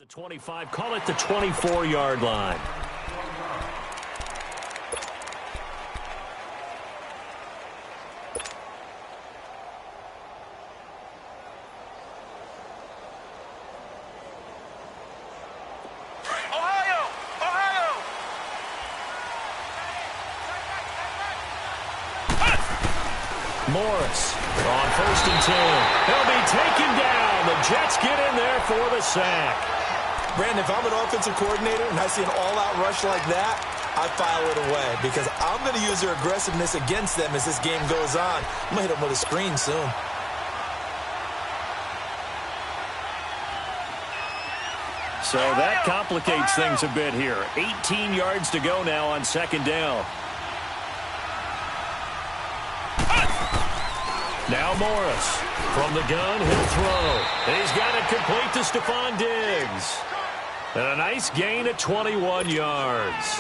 The 25, call it the 24-yard line. Morris on 1st and 10. He'll be taken down. The Jets get in there for the sack. Brandon, if I'm an offensive coordinator and I see an all-out rush like that, I file it away because I'm going to use their aggressiveness against them as this game goes on. I'm going to hit them with a screen soon. So that complicates things a bit here. 18 yards to go now on 2nd down. Now Morris from the gun, he'll throw. He's got it complete to Stephon Diggs. And a nice gain of 21 yards.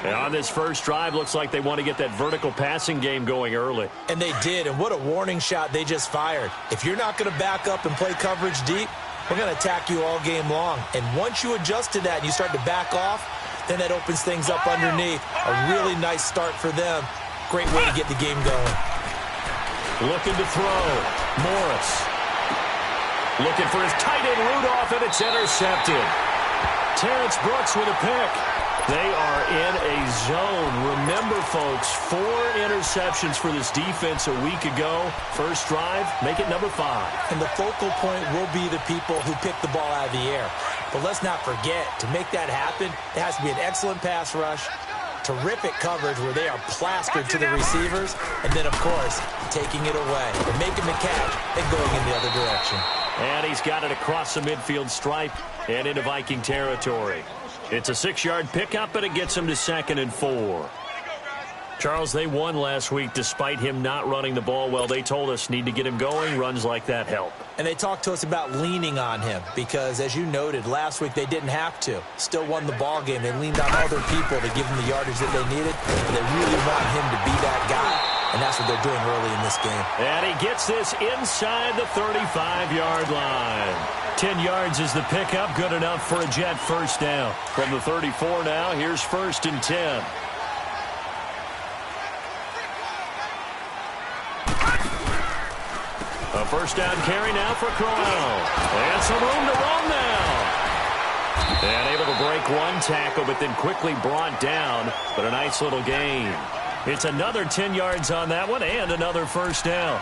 And on this first drive, looks like they want to get that vertical passing game going early. And they did, and what a warning shot they just fired. If you're not going to back up and play coverage deep, we're going to attack you all game long. And once you adjust to that and you start to back off, then that opens things up underneath. A really nice start for them. Great way to get the game going. Looking to throw. Morris. Looking for his tight end Rudolph, and it's intercepted. Terrence Brooks with a pick. They are in a zone. Remember, folks, 4 interceptions for this defense a week ago. First drive, make it number 5. And the focal point will be the people who pick the ball out of the air. But let's not forget, to make that happen, it has to be an excellent pass rush, terrific coverage where they are plastered to the receivers, and then, of course, taking it away and making the catch and going in the other direction. And he's got it across the midfield stripe and into Viking territory. It's a 6-yard pickup, but it gets him to 2nd and 4. Charles, they won last week despite him not running the ball well. They told us need to get him going. Runs like that help. And they talked to us about leaning on him because, as you noted, last week they didn't have to. Still won the ball game. They leaned on other people to give them the yardage that they needed. And they really want him to be that guy, and that's what they're doing early in this game. And he gets this inside the 35-yard line. 10 yards is the pickup. Good enough for a Jet first down. From the 34 now, here's 1st and 10. A first down carry now for Crowell. And some room to run now. And able to break one tackle, but then quickly brought down. But a nice little gain. It's another 10 yards on that one and another first down.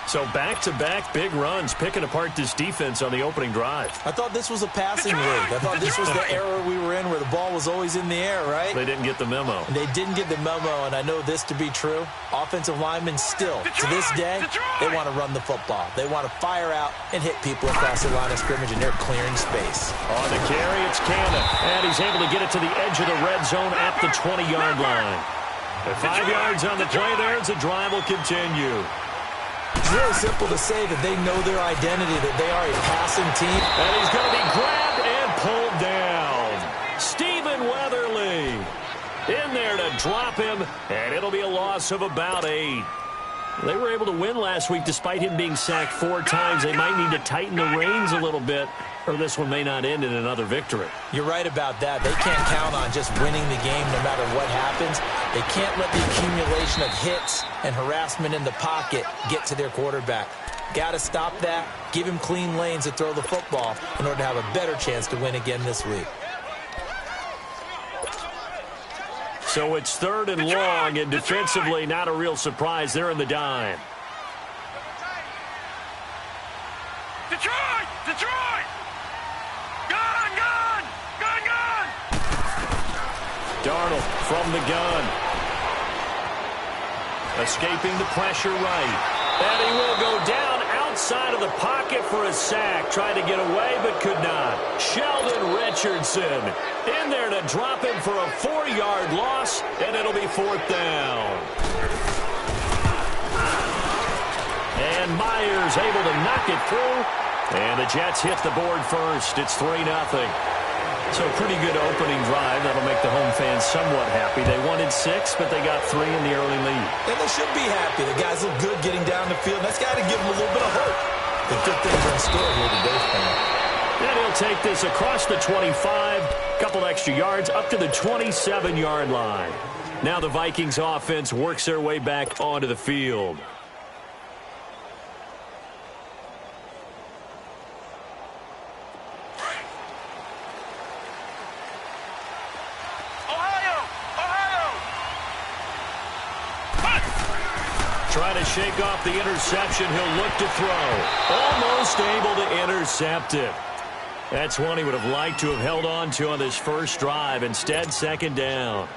So back-to-back big runs, picking apart this defense on the opening drive. I thought this was a passing league. I thought this was the era we were in where the ball was always in the air, right? They didn't get the memo. And they didn't get the memo, and I know this to be true. Offensive linemen still, to this day, they want to run the football. They want to fire out and hit people across the line of scrimmage, and they're clearing space. On the carry, it's Cannon. And he's able to get it to the edge of the red zone at the 20-yard line. At 5 yards on the play there, as the drive will continue. It's really simple to say that they know their identity, that they are a passing team. And he's going to be grabbed and pulled down. Stephen Weatherly in there to drop him, and it'll be a loss of about 8. They were able to win last week despite him being sacked 4 times. They might need to tighten the reins a little bit, or this one may not end in another victory. You're right about that. They can't count on just winning the game no matter what happens. They can't let the accumulation of hits and harassment in the pocket get to their quarterback. Got to stop that, give him clean lanes to throw the football in order to have a better chance to win again this week. So it's 3rd and long, and defensively not a real surprise. They're in the dime. Detroit! Detroit! Gun! Gun! Gun! Gun! Darnold from the gun. Escaping the pressure right. And he will go down outside of the pocket for a sack. Tried to get away, but could not. Sheldon Richardson in there to drop him for a 4-yard loss, and it'll be 4th down. And Myers able to knock it through. And the Jets hit the board first. It's 3-0. So pretty good opening drive. That'll make the home fans somewhat happy. They wanted 6, but they got 3 in the early lead. And they should be happy. The guys look good getting down the field. That's got to give them a little bit of hope. The good things are in store here today, Stan. And he'll take this across the 25, a couple extra yards up to the 27-yard line. Now the Vikings offense works their way back onto the field. Trying to shake off the interception. He'll look to throw. Almost able to intercept it. That's one he would have liked to have held on to on this first drive. Instead, second down.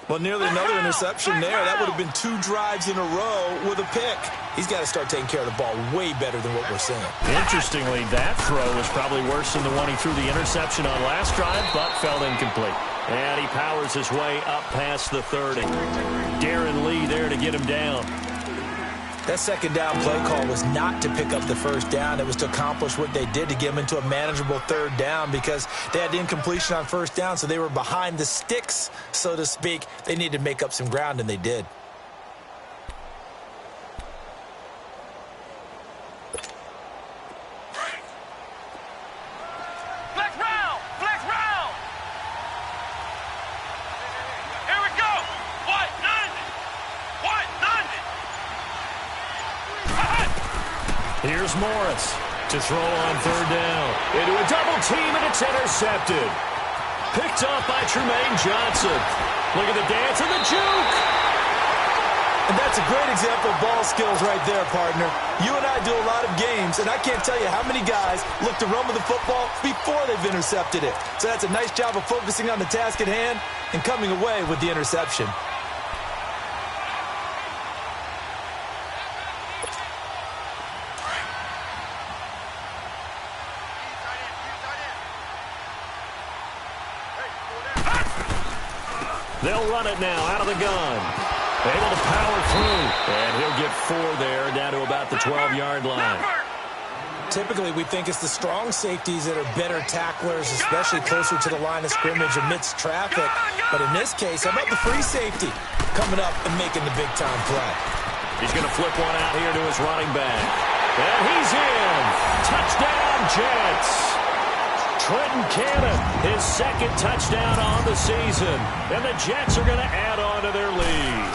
Well, nearly another interception there. That would have been 2 drives in a row with a pick. He's got to start taking care of the ball way better than what we're seeing. Interestingly, that throw was probably worse than the one he threw the interception on last drive, but fell incomplete. And he powers his way up past the 30. Darren Lee there to get him down. That second down play call was not to pick up the first down. It was to accomplish what they did to get him into a manageable third down because they had incompletion on first down, so they were behind the sticks, so to speak. They needed to make up some ground, and they did. Here's Morris to throw on third down. Into a double team, and it's intercepted. Picked up by Trumaine Johnson. Look at the dance and the juke. And that's a great example of ball skills right there, partner. You and I do a lot of games, and I can't tell you how many guys look to run with the football before they've intercepted it. So that's a nice job of focusing on the task at hand and coming away with the interception. They'll run it now out of the gun. Able to power through. And he'll get 4 there down to about the 12-yard line. Typically, we think it's the strong safeties that are better tacklers, especially closer to the line of scrimmage amidst traffic. But in this case, how about the free safety coming up and making the big-time play? He's going to flip one out here to his running back. And he's in. Touchdown, Jets. Trenton Cannon, his second touchdown on the season. And the Jets are going to add on to their lead.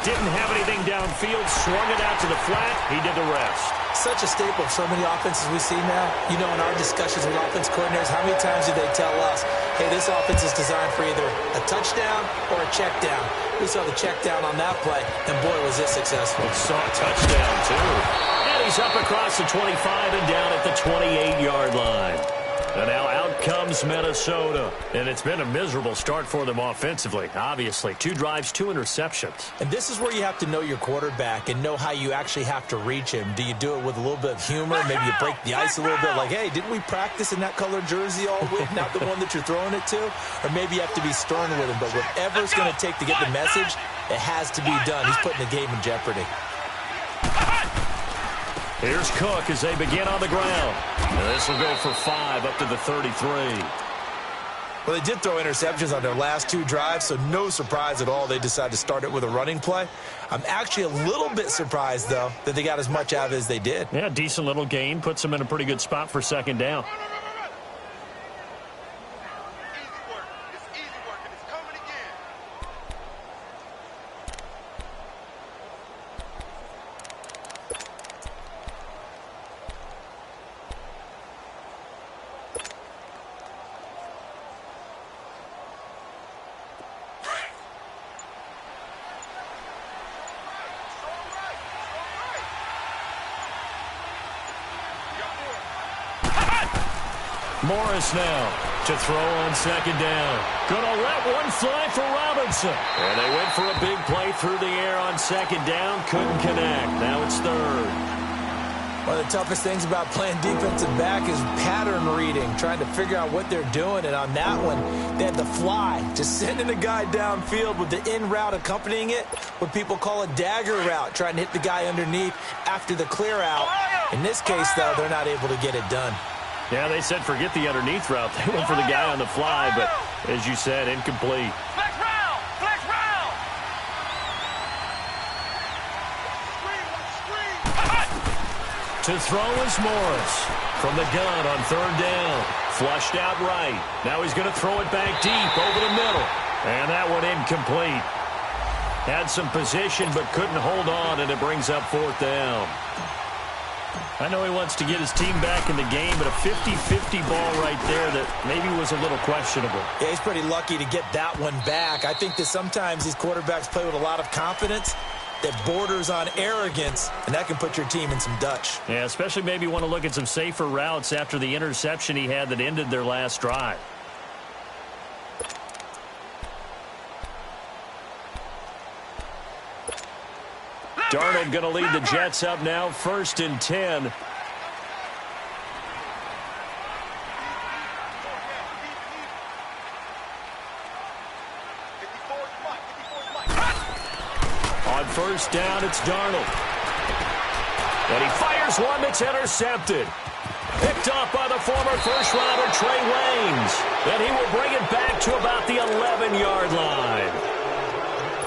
Didn't have anything downfield, swung it out to the flat. He did the rest. Such a staple of so many offenses we see now. You know, in our discussions with offense coordinators, how many times do they tell us, hey, this offense is designed for either a touchdown or a check down. We saw the check down on that play, and boy, was it successful. We saw a touchdown, too. And he's up across the 25 and down at the 28-yard line. And now out comes Minnesota. And it's been a miserable start for them offensively, obviously. 2 drives, 2 interceptions. And this is where you have to know your quarterback and know how you actually have to reach him. Do you do it with a little bit of humor? Maybe you break the ice a little bit like, hey, didn't we practice in that colored jersey all week, not the one that you're throwing it to? Or maybe you have to be stern with him. But whatever it's going to take to get the message, it has to be done. He's putting the game in jeopardy. Here's Cook as they begin on the ground. And this will go for 5 up to the 33. Well, they did throw interceptions on their last 2 drives, so no surprise at all they decided to start it with a running play. I'm actually a little bit surprised, though, that they got as much out of it as they did. Yeah, decent little gain. Puts them in a pretty good spot for second down. Morris now to throw on second down. Gonna let one fly for Robinson. And they went for a big play through the air on second down. Couldn't connect. Now it's third. One of the toughest things about playing defensive back is pattern reading, trying to figure out what they're doing. And on that one, they had the fly, just sending a guy downfield with the in route accompanying it, what people call a dagger route, trying to hit the guy underneath after the clear out. In this case, though, they're not able to get it done. Yeah, they said forget the underneath route. They went for the guy on the fly, but as you said, incomplete. Flex round! Flex round! To throw is Morris. From the gun on third down. Flushed out right. Now he's going to throw it back deep over the middle. And that one incomplete. Had some position but couldn't hold on, and it brings up fourth down. I know he wants to get his team back in the game, but a 50-50 ball right there that maybe was a little questionable. Yeah, he's pretty lucky to get that one back. I think that sometimes these quarterbacks play with a lot of confidence that borders on arrogance, and that can put your team in some Dutch. Yeah, especially maybe want to look at some safer routes after the interception he had that ended their last drive. Darnold going to lead the Jets up now, 1st and 10. On first down, it's Darnold. And he fires one that's intercepted. Picked off by the former first-rounder Trey Waynes. And he will bring it back to about the 11-yard line.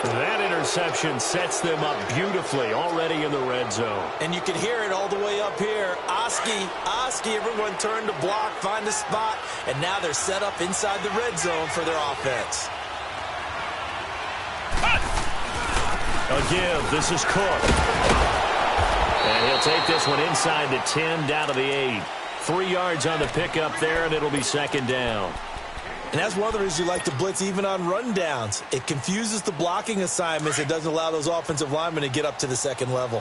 That interception sets them up beautifully already in the red zone. And you can hear it all the way up here. Oski, everyone turned to block, find a spot, and now they're set up inside the red zone for their offense. Again, this is Cook. And he'll take this one inside the 10, down to the 8. 3 yards on the pickup there, and it'll be 2nd down. And that's one of the reasons you like to blitz even on rundowns. It confuses the blocking assignments. It doesn't allow those offensive linemen to get up to the second level.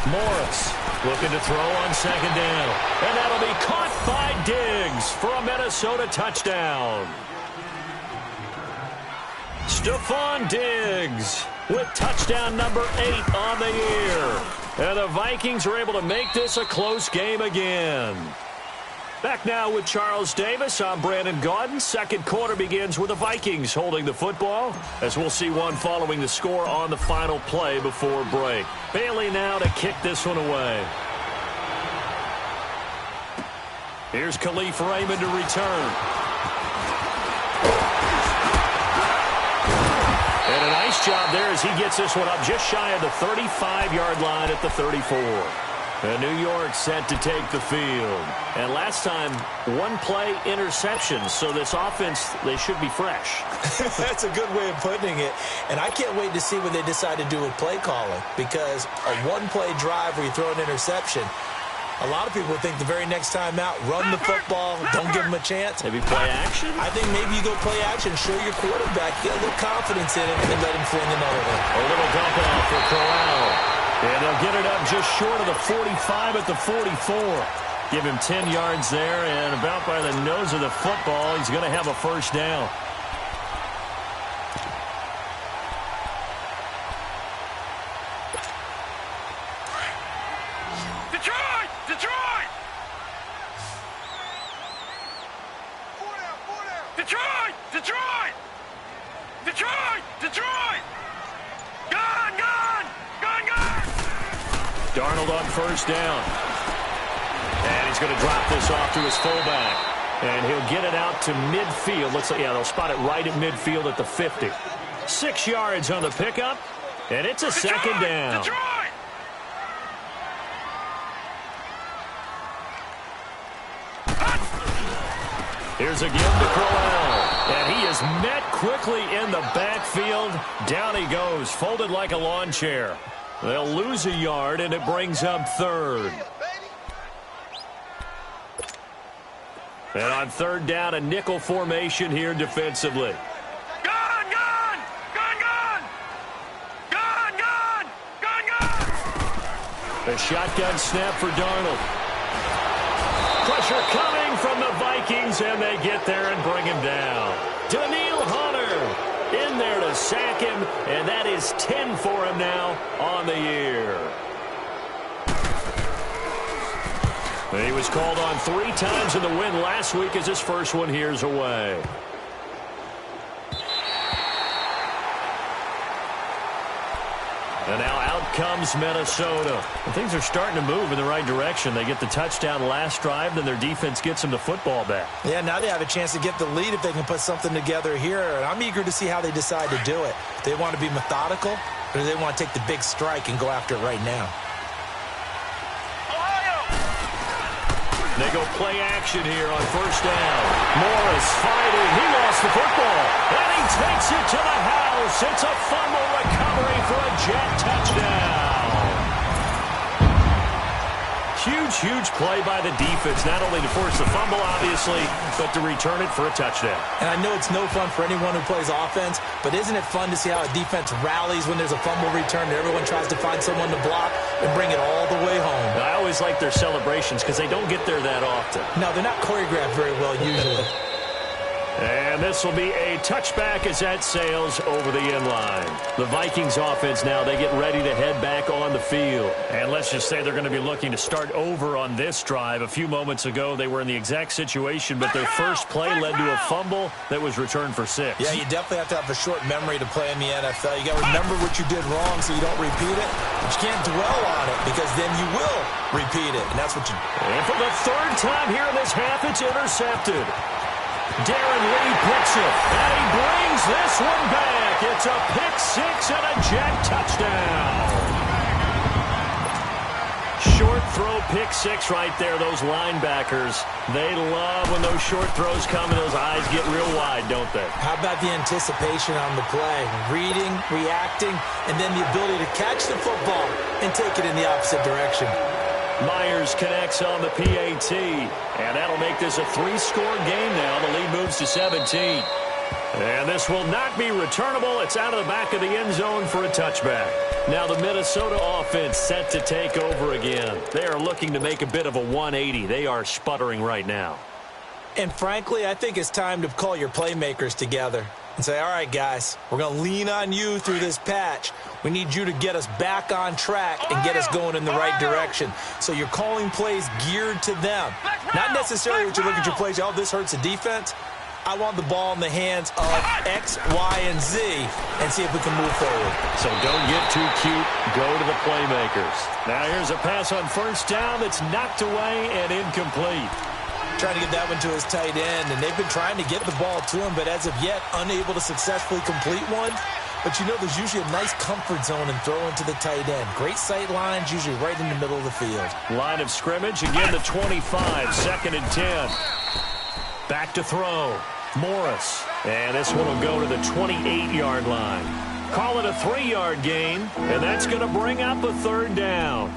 Morris looking to throw on 2nd down. And that'll be caught by Diggs for a Minnesota touchdown. Stephon Diggs with touchdown number 8 on the year. And the Vikings are able to make this a close game again. Back now with Charles Davis. I'm Brandon Gaudin. Second quarter begins with the Vikings holding the football, as we'll see one following the score on the final play before break. Bailey now to kick this one away. Here's Khalif Raymond to return. And a nice job there as he gets this one up just shy of the 35-yard line at the 34. And New York set to take the field. And last time, 1-play interception. So this offense, they should be fresh. That's a good way of putting it. And I can't wait to see what they decide to do with play calling. Because a 1-play drive where you throw an interception, a lot of people think the very next time out, run the football, don't give them a chance. Maybe play action? I think maybe you go play action, show your quarterback, get a little confidence in it, and then let him fling another one. A little dump off for Corral. And they'll get it up just short of the 45 at the 44. Give him 10 yards there, and about by the nose of the football, he's going to have a first down. Detroit! Detroit! Detroit! Detroit! Detroit! Detroit! Gone! Gone! Gone! Gone! Darnold on first down. And he's going to drop this off to his fullback. And he'll get it out to midfield. Looks like, yeah, they'll spot it right at midfield at the 50. 6 yards on the pickup, and it's a second down. Detroit! Here's again to Crowell. And he is met quickly in the backfield. Down he goes, folded like a lawn chair. They'll lose a yard, and it brings up third. And on third down, a nickel formation here defensively. Gone! Gone! Gone! Gone! Gone! Gone! Gone! Gone! A shotgun snap for Darnold. Pressure coming from the Vikings, and they get there and bring him down. Danielle Hunter in there to sack him, and that is 10 for him now on the year. He was called on 3 times in the win last week as his first one here's away. And now out comes Minnesota. And things are starting to move in the right direction. They get the touchdown last drive, then their defense gets them the football back. Yeah, now they have a chance to get the lead if they can put something together here. And I'm eager to see how they decide to do it. They want to be methodical. or do they want to take the big strike and go after it right now? They go play action here on first down. Morris fighting. He lost the football. And he takes it to the house. It's a fumble recovery for a Jet touchdown. Huge play by the defense, not only to force the fumble, obviously, but to return it for a touchdown. And I know it's no fun for anyone who plays offense, but isn't it fun to see how a defense rallies when there's a fumble return and everyone tries to find someone to block and bring it all the way home? I always like their celebrations because they don't get there that often. No, they're not choreographed very well usually. And this will be a touchback as that sails over the end line. The Vikings offense now, they get ready to head back on the field. And let's just say they're going to be looking to start over on this drive. A few moments ago, they were in the exact situation, but their first play led to a fumble that was returned for 6. Yeah, you definitely have to have a short memory to play in the NFL. You got to remember what you did wrong so you don't repeat it. But you can't dwell on it because then you will repeat it. And that's what you do. And for the third time here in this half, it's intercepted. Darren Lee picks it, and he brings this one back. It's a pick 6 and a Jet touchdown. Short throw, pick 6 right there. Those linebackers, they love when those short throws come and those eyes get real wide, don't they? How about the anticipation on the play? Reading, reacting, and then the ability to catch the football and take it in the opposite direction. Myers connects on the PAT, and that'll make this a 3-score game now. The lead moves to 17. And this will not be returnable. It's out of the back of the end zone for a touchback. Now the Minnesota offense set to take over again. They are looking to make a bit of a 180. They are sputtering right now. And frankly, I think it's time to call your playmakers together and say, all right, guys, we're going to lean on you through this patch. We need you to get us back on track and get us going in the right direction. So you're calling plays geared to them. Not necessarily what you look at your plays, oh, this hurts the defense. I want the ball in the hands of X, Y, and Z and see if we can move forward. So don't get too cute. Go to the playmakers. Now here's a pass on first down that's knocked away and incomplete. Trying to get that one to his tight end, and they've been trying to get the ball to him, but as of yet, unable to successfully complete one. But you know, there's usually a nice comfort zone in throwing to the tight end. Great sight lines, usually right in the middle of the field. Line of scrimmage, again the 25, 2nd and 10. Back to throw. Morris. And this one will go to the 28-yard line. Call it a 3-yard gain, and that's going to bring up a 3rd down.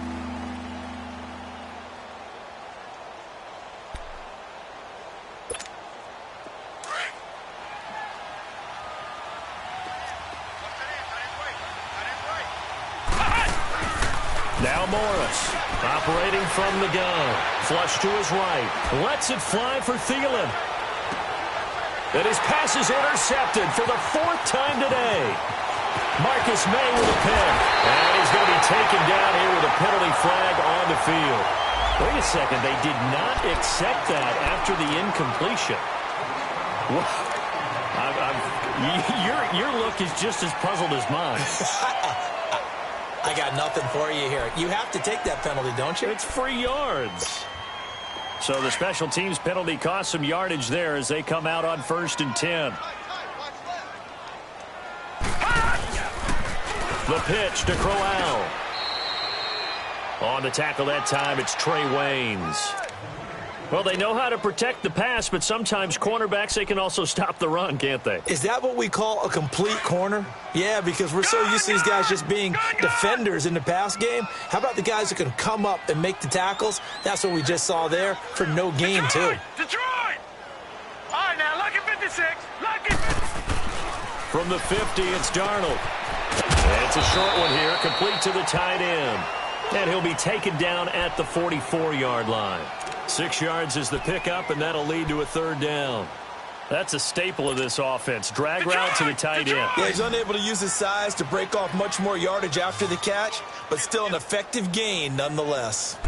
Now Morris, operating from the gun. Flush to his right. Lets it fly for Thielen. And his pass is intercepted for the 4th time today. Marcus May with a pick. And he's going to be taken down here with a penalty flag on the field. Wait a second. They did not accept that after the incompletion. Your look is just as puzzled as mine. I got nothing for you here. You have to take that penalty, don't you? It's free yards. So the special teams penalty cost some yardage there as they come out on 1st and 10. The pitch to Crowell. On the tackle that time, it's Trey Waynes. Well, they know how to protect the pass, but sometimes cornerbacks, they can also stop the run, can't they? Is that what we call a complete corner? Yeah, because we're so used to these guys just being defenders in the pass game. How about the guys who can come up and make the tackles? That's what we just saw there for no gain, too. Detroit! All right, now, lucky 56. Lucky 56. From the 50, it's Darnold. And it's a short one here, complete to the tight end. And he'll be taken down at the 44-yard line. 6 yards is the pickup, and that'll lead to a 3rd down. That's a staple of this offense. Drag route to the tight end. Yeah, he's unable to use his size to break off much more yardage after the catch, but still an effective gain nonetheless.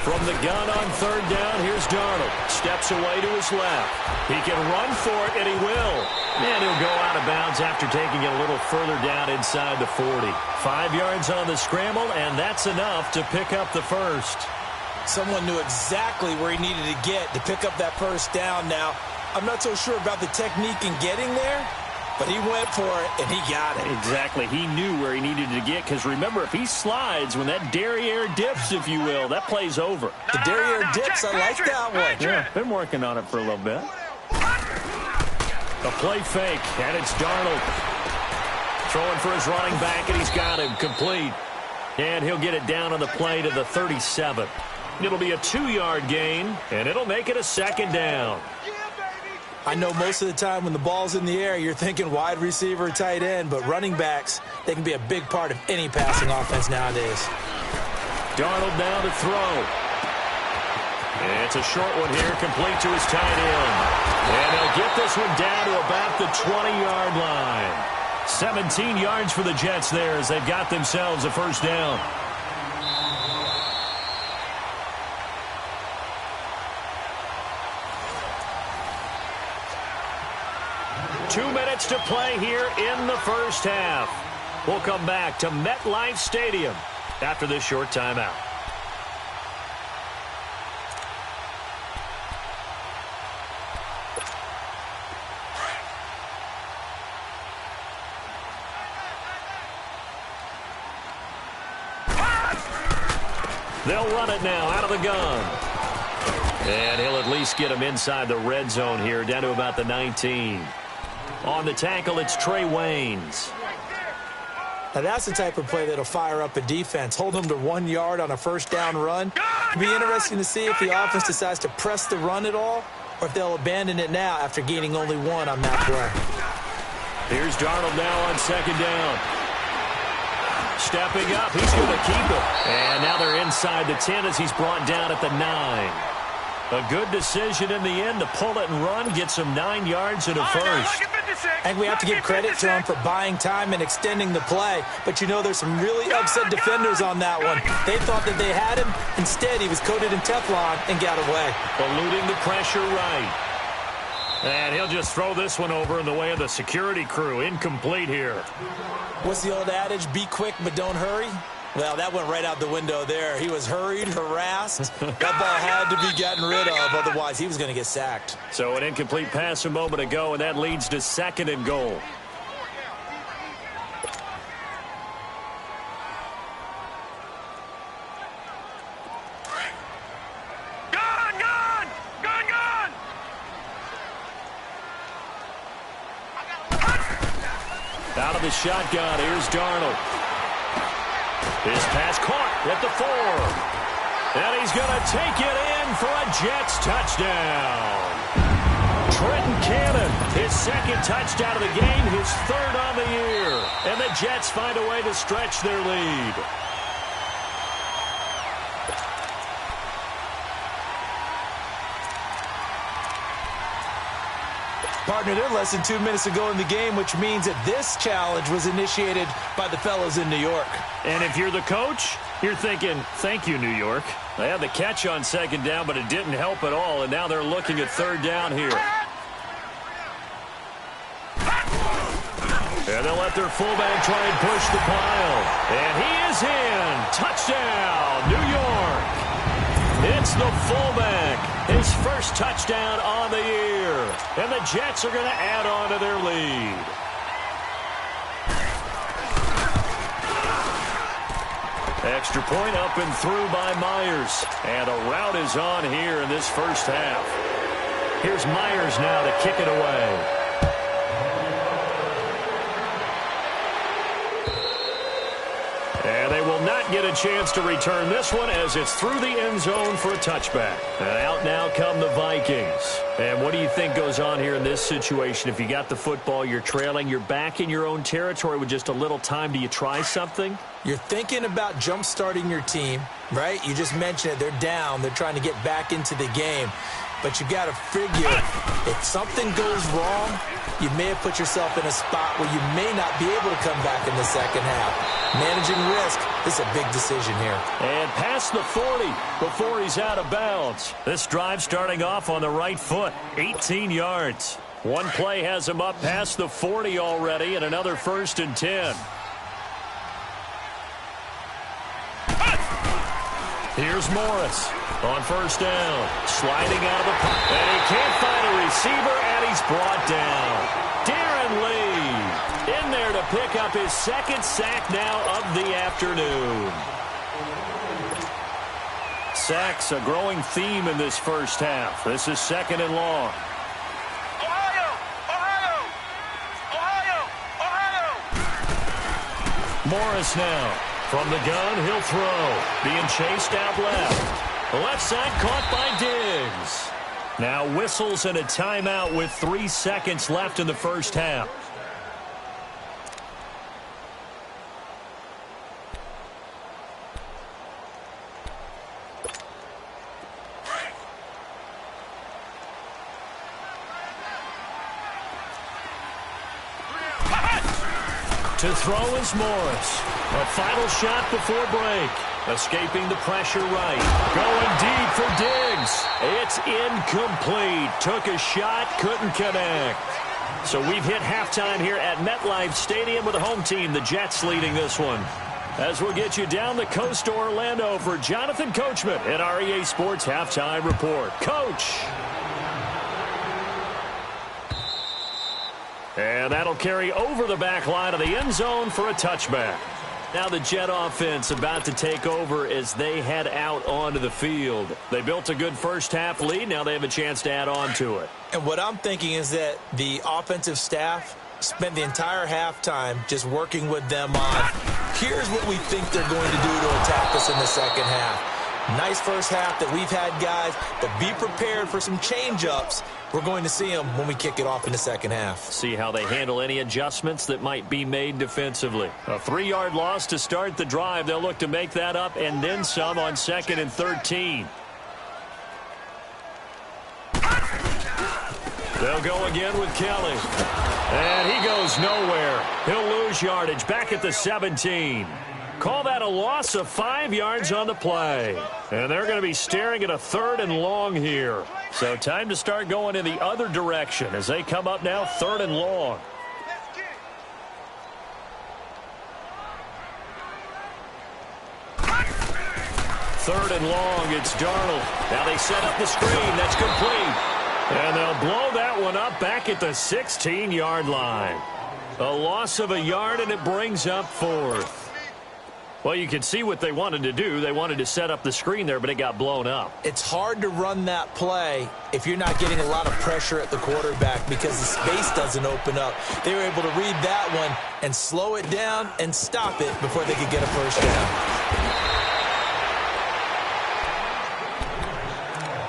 From the gun on 3rd down, here's Darnold. Steps away to his left. He can run for it, and he will. And he'll go out of bounds after taking it a little further down inside the 40. 5 yards on the scramble, and that's enough to pick up the first. Someone knew exactly where he needed to get to pick up that 1st down. Now, I'm not so sure about the technique in getting there, But he went for it, and he got it. Exactly. He knew where he needed to get, because remember, if he slides, when that derriere dips, if you will, that play's over. The derriere dips, I like that one. Yeah, been working on it for a little bit. A play fake, and it's Darnold. Throwing for his running back, and he's got him complete. And he'll get it down on the play to the 37. It'll be a 2-yard gain, and it'll make it a second down. I know most of the time when the ball's in the air, you're thinking wide receiver, tight end, but running backs, they can be a big part of any passing offense nowadays. Darnold now to throw. It's a short one here, complete to his tight end. And they'll get this one down to about the 20-yard line. 17 yards for the Jets there as they've got themselves a first down. Two minutes to play here in the first half. We'll come back to MetLife Stadium after this short timeout. They'll run it now out of the gun. And he'll at least get him inside the red zone here, down to about the 19. On the tackle, it's Trey Waynes. Now, that's the type of play that'll fire up a defense. Hold them to 1 yard on a first down run. It'll be interesting to see if the offense decides to press the run at all, or if they'll abandon it now after gaining only 1 on that play. Here's Darnold now on second down. Stepping up, he's going to keep it. And now they're inside the 10 as he's brought down at the 9. A good decision in the end to pull it and run, get some 9 yards and a first. I think we have to give credit to him for buying time and extending the play. But, you know, there's some really upset defenders on that one. They thought that they had him. Instead, he was coated in Teflon and got away. Eluding the pressure right. And he'll just throw this one over in the way of the security crew. Incomplete here. What's the old adage? Be quick, but don't hurry. Well, that went right out the window there. He was hurried, harassed. That ball had to be gotten rid of, otherwise he was going to get sacked. So an incomplete pass a moment ago, and that leads to 2nd and goal. Out of the shotgun, here's Darnold. His pass caught at the 4. And he's going to take it in for a Jets touchdown. Trenton Cannon, his 2nd touchdown of the game, his 3rd on the year. And the Jets find a way to stretch their lead. Partner, they're less than 2 minutes ago in the game, which means that this challenge was initiated by the fellows in New York. And if you're the coach, you're thinking, thank you, New York. They had the catch on 2nd down, but it didn't help at all, and now they're looking at 3rd down here. And they'll let their fullback try and push the pile. And he is in. Touchdown, New York. It's the fullback. His first touchdown on the year. And the Jets are going to add on to their lead. Extra point up and through by Myers. And a rout is on here in this first half. Here's Myers now to kick it away. And they will not get a chance to return this one as it's through the end zone for a touchback. And out now come the Vikings. And what do you think goes on here in this situation? If you got the football, you're trailing, you're back in your own territory with just a little time. Do you try something? You're thinking about jump-starting your team, right? You just mentioned it. They're down. They're trying to get back into the game. But you got to figure if something goes wrong, you may have put yourself in a spot where you may not be able to come back in the second half. Managing risk is a big decision here. And past the 40 before he's out of bounds. This drive starting off on the right foot, 18 yards. One play has him up past the 40 already, and another 1st and 10. Here's Morris on 1st down, sliding out of the pocket. And he can't find a receiver, and he's brought down. Darren Lee up his second sack now of the afternoon. Sacks a growing theme in this first half. This is 2nd and long. Ohio! Ohio! Ohio! Ohio! Morris now. From the gun, he'll throw. Being chased out left. The left side caught by Diggs. Now whistles and a timeout with 3 seconds left in the first half. To throw is Morris. A final shot before break. Escaping the pressure right. Going deep for Diggs. It's incomplete. Took a shot, couldn't connect. So we've hit halftime here at MetLife Stadium with the home team, the Jets, leading this one. As we'll get you down the coast to Orlando for Jonathan Coachman at our EA Sports Halftime Report. Coach. And that'll carry over the back line of the end zone for a touchback. Now the Jet offense about to take over as they head out onto the field. They built a good first half lead. Now they have a chance to add on to it. And what I'm thinking is that the offensive staff spent the entire halftime just working with them on, here's what we think they're going to do to attack us in the second half. Nice first half that we've had, guys, but be prepared for some change-ups. We're going to see them when we kick it off in the second half. See how they handle any adjustments that might be made defensively. A 3-yard loss to start the drive. They'll look to make that up and then some on 2nd and 13. They'll go again with Kelly. And he goes nowhere. He'll lose yardage back at the 17. Call that a loss of 5 yards on the play. And they're going to be staring at a 3rd and long here. So time to start going in the other direction as they come up now 3rd and long. Third and long, it's Darnold. Now they set up the screen. That's complete. And they'll blow that one up back at the 16-yard line. A loss of a yard, and it brings up 4th. Well, you can see what they wanted to do. They wanted to set up the screen there, but it got blown up. It's hard to run that play if you're not getting a lot of pressure at the quarterback because the space doesn't open up. They were able to read that one and slow it down and stop it before they could get a first down.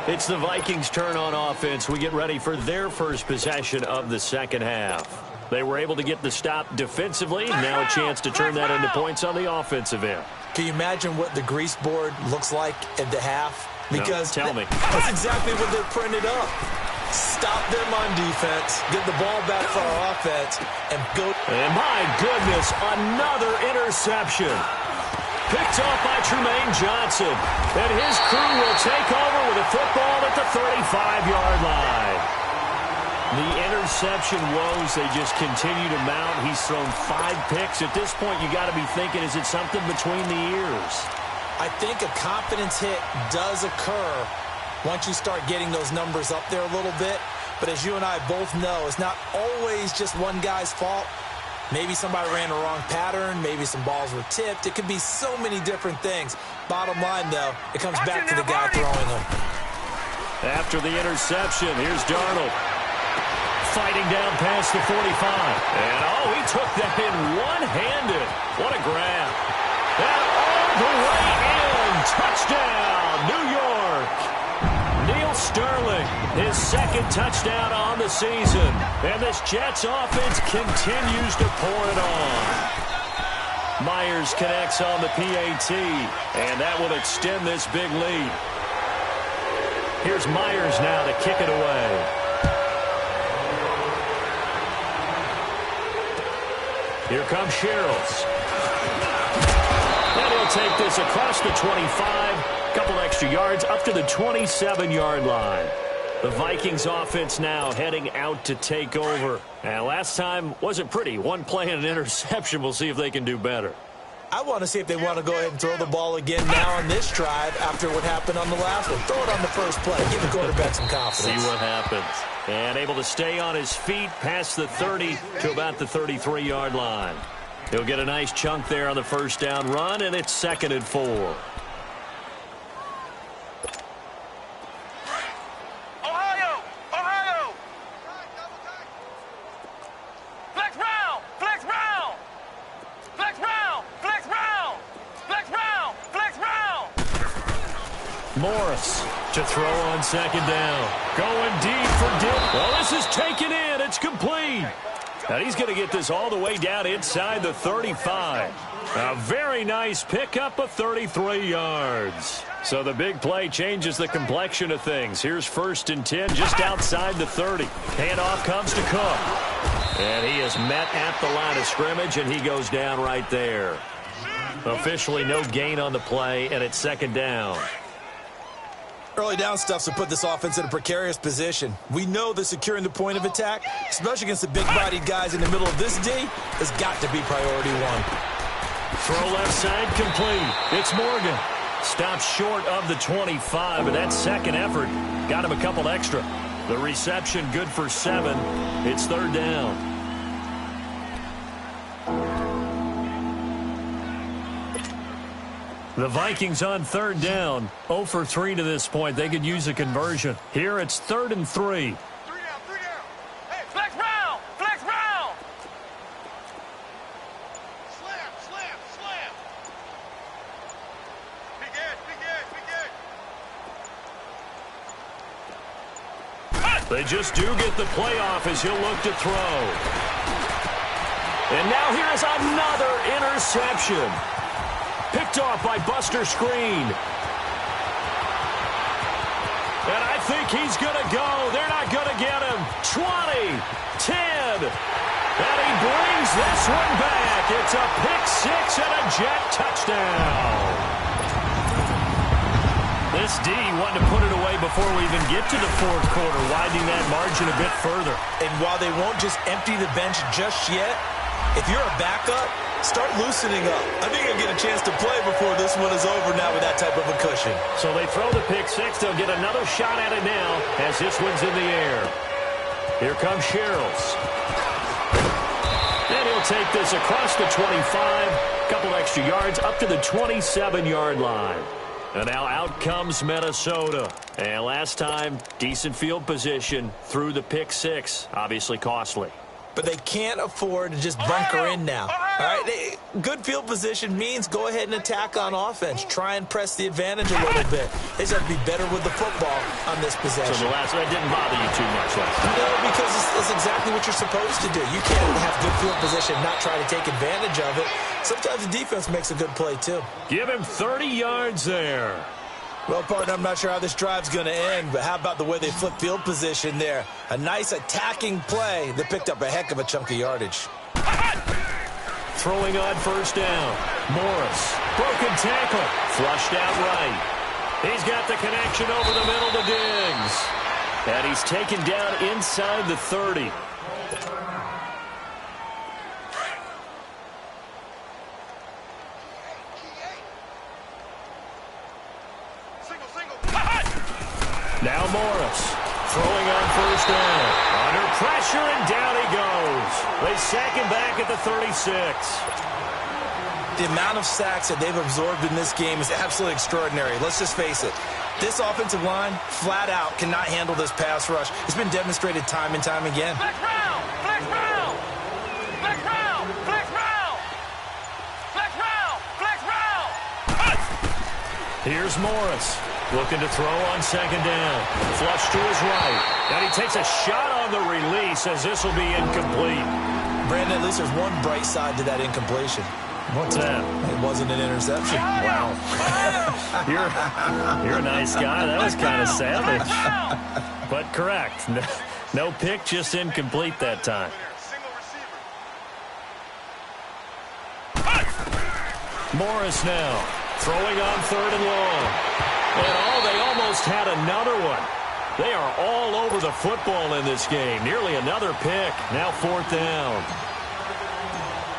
It's the Vikings' turn on offense. We get ready for their first possession of the second half. They were able to get the stop defensively. Now a chance to turn that into points on the offensive end. Can you imagine what the grease board looks like at the half? Because no, tell me. That's exactly what they're printed up. Stop them on defense, get the ball back for our offense, and go. And my goodness, another interception. Picked off by Trumaine Johnson. And his crew will take over with a football at the 35-yard line. The interception woes, they just continue to mount. He's thrown 5 picks. At this point, you got to be thinking, is it something between the ears? I think a confidence hit does occur once you start getting those numbers up there a little bit. But as you and I both know, it's not always just one guy's fault. Maybe somebody ran a wrong pattern. Maybe some balls were tipped. It could be so many different things. Bottom line, though, it comes back to the guy throwing them. After the interception, here's Darnold. Fighting down past the 45. And, oh, he took that in one-handed. What a grab. And all the way in. Touchdown, New York. Neil Sterling, his second touchdown on the season. And this Jets offense continues to pour it on. Myers connects on the PAT. And that will extend this big lead. Here's Myers now to kick it away. Here comes Sherrills. And he'll take this across the 25. Couple extra yards up to the 27-yard line. The Vikings offense now heading out to take over. And last time wasn't pretty. One play and an interception. We'll see if they can do better. I want to see if they want to go ahead and throw the ball again now on this drive after what happened on the last one. Throw it on the first play. Give the quarterback some confidence. See what happens. And able to stay on his feet past the 30 to about the 33-yard line. He'll get a nice chunk there on the first down run, and it's 2nd and 4. Ohio! Ohio! Flex round! Flex round! Flex round! Flex round! Flex round! Flex round! Morris to throw on 2nd down. Going deep for Dick. Well, this is taken in. It's complete. And he's going to get this all the way down inside the 35. A very nice pickup of 33 yards. So the big play changes the complexion of things. Here's 1st and 10 just outside the 30. Handoff comes to Cook. And he is met at the line of scrimmage, and he goes down right there. Officially no gain on the play, and it's 2nd down. Early down stuff to put this offense in a precarious position. We know that securing the point of attack, especially against the big-bodied guys in the middle of this D, has got to be priority one. Throw left side complete. It's Morgan. Stops short of the 25, but that second effort got him a couple extra. The reception good for 7. It's 3rd down. The Vikings on 3rd down, 0 for 3 to this point. They could use a conversion. Here it's 3rd and 3. 3 down, 3 down. Hey, flex round! Flex round! Slam, slam, slam! Big edge, big edge, big edge! They just do get the playoff as he'll look to throw. And now here is another interception. Picked off by Buster Screen. And I think he's going to go. They're not going to get him. 20, 10. And he brings this one back. It's a pick 6 and a jet touchdown. This D wanted to put it away before we even get to the 4th quarter, widening that margin a bit further. And while they won't just empty the bench just yet, if you're a backup, start loosening up. I think you'll get a chance to play before this one is over now with that type of a cushion. So they throw the pick 6. They'll get another shot at it now as this one's in the air. Here comes Sherrills. And he'll take this across the 25. Couple extra yards up to the 27-yard line. And now out comes Minnesota. And last time, decent field position through the pick 6. Obviously costly. But they can't afford to just bunker in now. All right, good field position means go ahead and attack on offense. Try and press the advantage a little bit. They just have to be better with the football on this possession. So that didn't bother you too much last time? No, because it's exactly what you're supposed to do. You can't have good field position and not try to take advantage of it. Sometimes the defense makes a good play, too. Give him 30 yards there. Well, partner, I'm not sure how this drive's going to end, but how about the way they flip field position there? A nice attacking play that picked up a heck of a chunk of yardage. Throwing on 1st down. Morris. Broken tackle. Flushed out right. He's got the connection over the middle to Diggs. And he's taken down inside the 30. Now Morris, throwing on 1st down. Under pressure, and down he goes. They sack him back at the 36. The amount of sacks that they've absorbed in this game is absolutely extraordinary. Let's just face it. This offensive line, flat out, cannot handle this pass rush. It's been demonstrated time and time again. Flex round! Flex round! Flex round! Flex round! Flex round! Flex round! Here's Morris. Looking to throw on 2nd down. Flush to his right. And he takes a shot on the release as this will be incomplete. Brandon, at least there's one bright side to that incompletion. What's that? It wasn't an interception. Wow. You're a nice guy. That was kind of savage. But correct. No pick, just incomplete that time. Morris now. Throwing on 3rd and long. And they almost had another one. They are all over the football in this game. Nearly another pick. Now 4th down.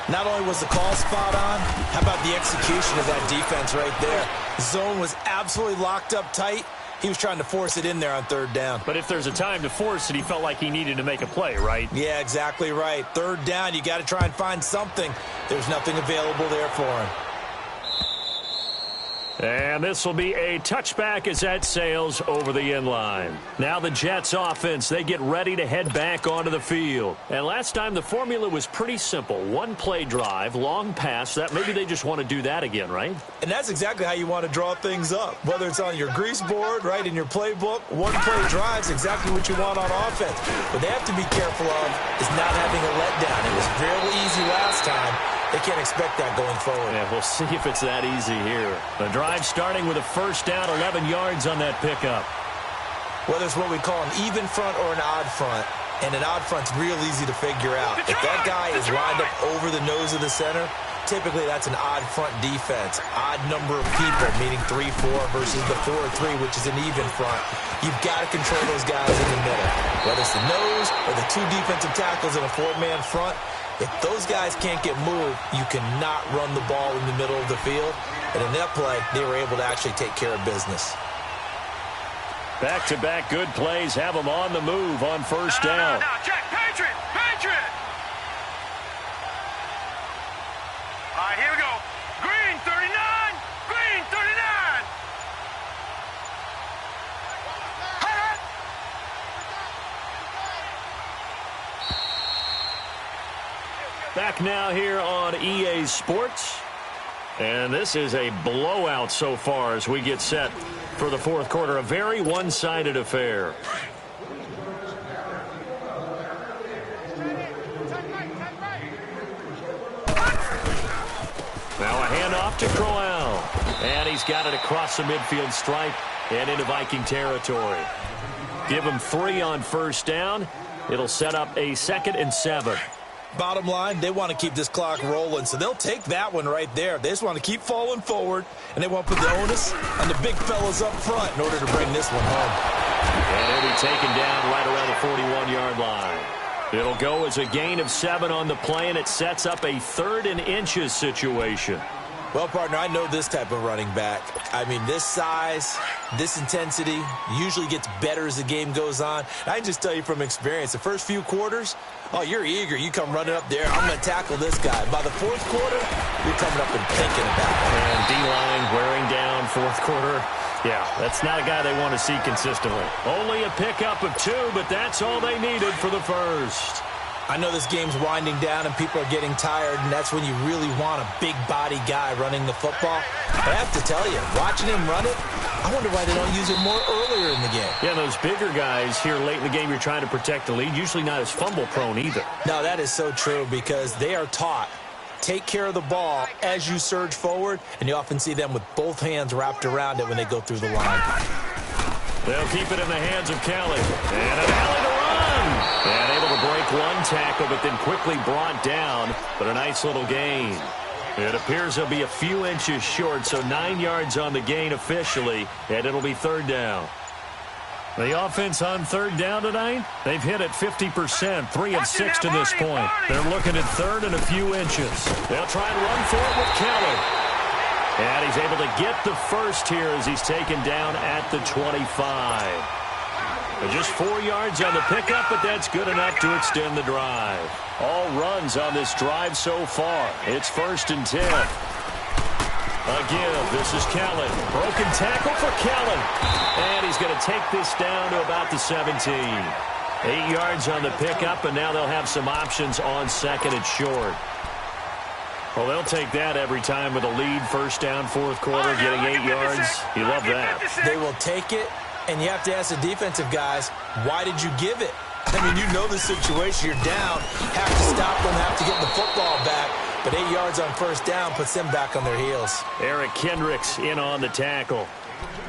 Not only was the call spot on, how about the execution of that defense right there? Zone was absolutely locked up tight. He was trying to force it in there on 3rd down. But if there's a time to force it, he felt like he needed to make a play, right? Yeah, exactly right. 3rd down, you got to try and find something. There's nothing available there for him. And this will be a touchback as that sails over the inline. Now the Jets offense, they get ready to head back onto the field. And last time the formula was pretty simple. One play drive, long pass. That maybe they just want to do that again, right? And that's exactly how you want to draw things up. Whether it's on your grease board, right, in your playbook, one play drive is exactly what you want on offense. What they have to be careful of is not having a letdown. It was real easy last time. They can't expect that going forward. Yeah, we'll see if it's that easy here. The drive starting with a first down, 11 yards on that pickup. Whether it's what we call an even front or an odd front, and an odd front's real easy to figure out. If that guy is lined up over the nose of the center, typically that's an odd front defense. Odd number of people, meaning 3-4 versus the 4-3, which is an even front. You've got to control those guys in the middle. Whether it's the nose or the two defensive tackles in a four-man front, if those guys can't get moved, you cannot run the ball in the middle of the field. And in that play, they were able to actually take care of business. Back-to-back good plays have them on the move on first down. Now, check. Patriot! Patriot! All right, here we go. Green 39! Green 39! Hut! Back now here on EA Sports. And this is a blowout so far as we get set for the fourth quarter. A very one-sided affair. Now a handoff to Crowell. And he's got it across the midfield stripe and into Viking territory. Give him 3 on first down. It'll set up a 2nd and 7. Bottom line, they want to keep this clock rolling, so they'll take that one right there. They just want to keep falling forward, and they want to put the onus on the big fellas up front in order to bring this one home. And he'll be taken down right around the 41-yard line. It'll go as a gain of 7 on the play, and it sets up a 3rd and inches situation. Well, partner, I know this type of running back. I mean, this size, this intensity usually gets better as the game goes on. I can just tell you from experience, the first few quarters, oh, you're eager. You come running up there. I'm going to tackle this guy. By the fourth quarter, you're coming up and thinking about it. And D-line wearing down fourth quarter. Yeah, that's not a guy they want to see consistently. Only a pickup of 2, but that's all they needed for the first. I know this game's winding down and people are getting tired, and that's when you really want a big-body guy running the football. But I have to tell you, watching him run it, I wonder why they don't use it more earlier in the game. Yeah, those bigger guys here late in the game, you're trying to protect the lead, usually not as fumble-prone either. No, that is so true because they are taught, take care of the ball as you surge forward, and you often see them with both hands wrapped around it when they go through the line. They'll keep it in the hands of Kelly. And an alley to run. And able to break one tackle, but then quickly brought down. But a nice little gain. It appears he'll be a few inches short, so 9 yards on the gain officially, and it'll be 3rd down. The offense on 3rd down tonight, they've hit it 50%, 3 of 6 to this point. They're looking at 3rd and a few inches. They'll try and run for it with Kelly. And he's able to get the first here as he's taken down at the 25. Just 4 yards on the pickup, but that's good enough to extend the drive. All runs on this drive so far. It's 1st and 10. Again, this is Kellen. Broken tackle for Kellen. And he's going to take this down to about the 17. 8 yards on the pickup, and now they'll have some options on 2nd and short. Well, they'll take that every time with a lead, 1st down, 4th quarter, getting 8 yards. You love that. They will take it, and you have to ask the defensive guys, why did you give it? I mean, you know the situation. You're down, have to stop them, have to get the football back, but 8 yards on 1st down puts them back on their heels. Eric Kendricks in on the tackle.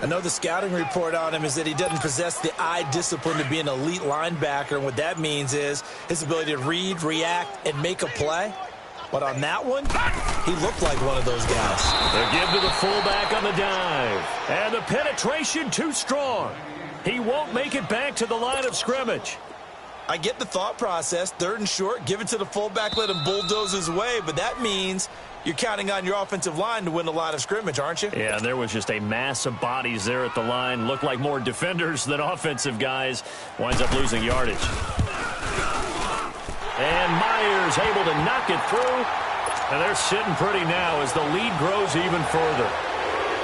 I know the scouting report on him is that he doesn't possess the eye discipline to be an elite linebacker, and what that means is his ability to read, react, and make a play. But on that one, he looked like one of those guys. They'll give to the fullback on the dive. And the penetration too strong. He won't make it back to the line of scrimmage. I get the thought process. 3rd and short, give it to the fullback, let him bulldoze his way. But that means you're counting on your offensive line to win the line of scrimmage, aren't you? Yeah, there was just a mass of bodies there at the line. Looked like more defenders than offensive guys. Winds up losing yardage. And Myers able to knock it through. And they're sitting pretty now as the lead grows even further.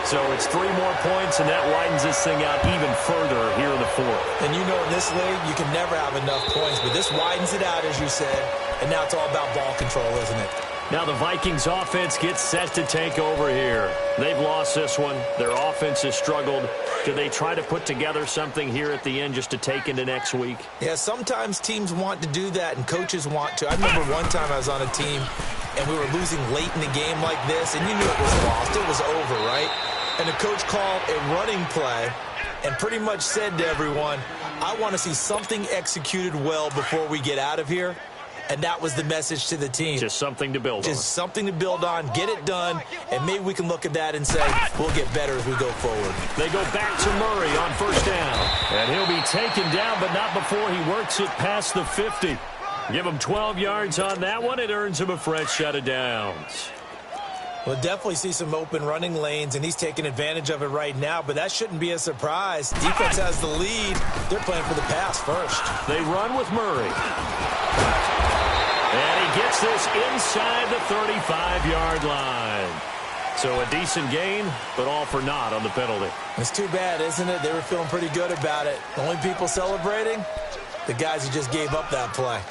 So it's 3 more points, and that widens this thing out even further here in the fourth. And you know in this league, you can never have enough points, but this widens it out, as you said, and now it's all about ball control, isn't it? Now the Vikings offense gets set to take over here. They've lost this one. Their offense has struggled. Do they try to put together something here at the end just to take into next week? Yeah, sometimes teams want to do that, and coaches want to. I remember one time I was on a team, and we were losing late in the game like this, and you knew it was lost. It was over, right? And the coach called a running play and pretty much said to everyone, I want to see something executed well before we get out of here. And that was the message to the team. Just something to build on. Just something to build on, get it done, and maybe we can look at that and say, we'll get better as we go forward. They go back to Murray on first down. And he'll be taken down, but not before he works it past the 50. Give him 12 yards on that one. It earns him a fresh set of downs. We'll definitely see some open running lanes, and he's taking advantage of it right now, but that shouldn't be a surprise. Defense has the lead. They're playing for the pass first. They run with Murray. And he gets this inside the 35-yard line. So a decent gain, but all for naught on the penalty. It's too bad, isn't it? They were feeling pretty good about it. The only people celebrating, the guys who just gave up that play.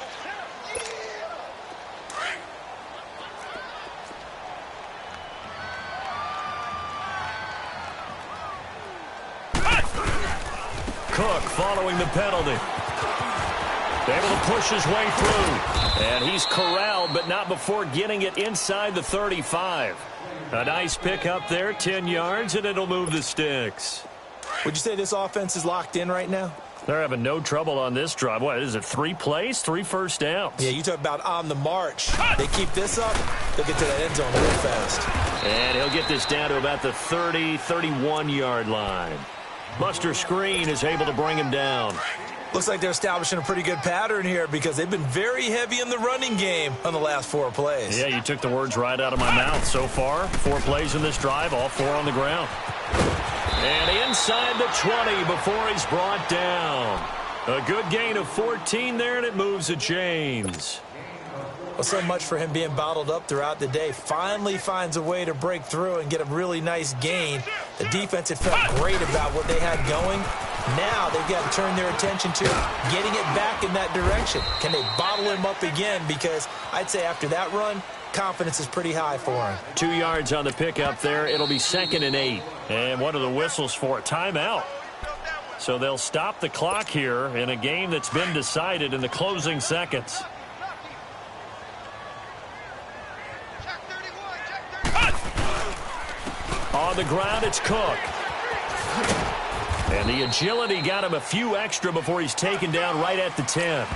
Cook following the penalty. Able to push his way through. And he's corralled, but not before getting it inside the 35. A nice pick up there, 10 yards, and it'll move the sticks. Would you say this offense is locked in right now? They're having no trouble on this drive. What is it, 3 plays, 3 first downs? Yeah, you talk about on the march. They keep this up, they'll get to that end zone real fast. And he'll get this down to about the 30, 31-yard line. Buster Screen is able to bring him down. Looks like they're establishing a pretty good pattern here because they've been very heavy in the running game on the last 4 plays. Yeah, you took the words right out of my mouth. So far, 4 plays in this drive, all 4 on the ground. And inside the 20 before he's brought down. A good gain of 14 there, and it moves the chains. Well, so much for him being bottled up throughout the day. Finally finds a way to break through and get a really nice gain. The defense had felt great about what they had going. Now they've got to turn their attention to getting it back in that direction. Can they bottle him up again? Because I'd say after that run, confidence is pretty high for him. 2 yards on the pickup there. It'll be 2nd and 8. And what are the whistles for? Timeout. So they'll stop the clock here in a game that's been decided in the closing seconds. On the ground, it's Cook. And the agility got him a few extra before he's taken down right at the 10.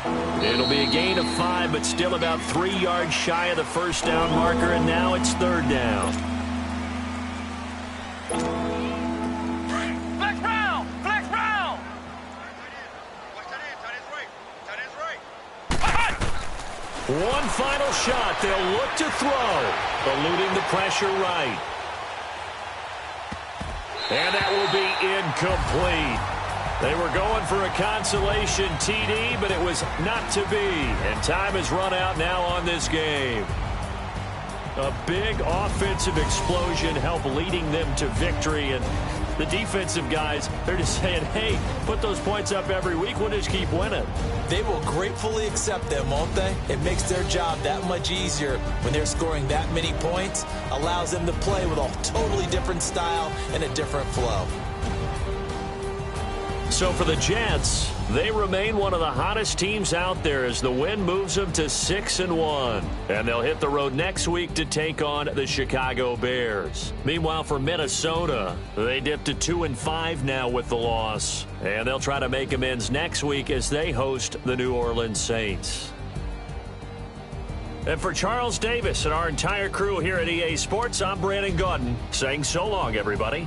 It'll be a gain of 5, but still about 3 yards shy of the first down marker, and now it's 3rd down. Flex round! Flex round! One final shot. They'll look to throw, eluding the pressure right. And that will be incomplete. They were going for a consolation TD, but it was not to be. And time has run out now on this game. A big offensive explosion helped leading them to victory. And the defensive guys, they're just saying, hey, put those points up every week. We'll just keep winning. They will gratefully accept them, won't they? It makes their job that much easier when they're scoring that many points. Allows them to play with a totally different style and a different flow. So for the Jets, they remain one of the hottest teams out there as the win moves them to 6-1. And they'll hit the road next week to take on the Chicago Bears. Meanwhile, for Minnesota, they dipped to 2-5 now with the loss. And they'll try to make amends next week as they host the New Orleans Saints. And for Charles Davis and our entire crew here at EA Sports, I'm Brandon Gaudin saying so long, everybody.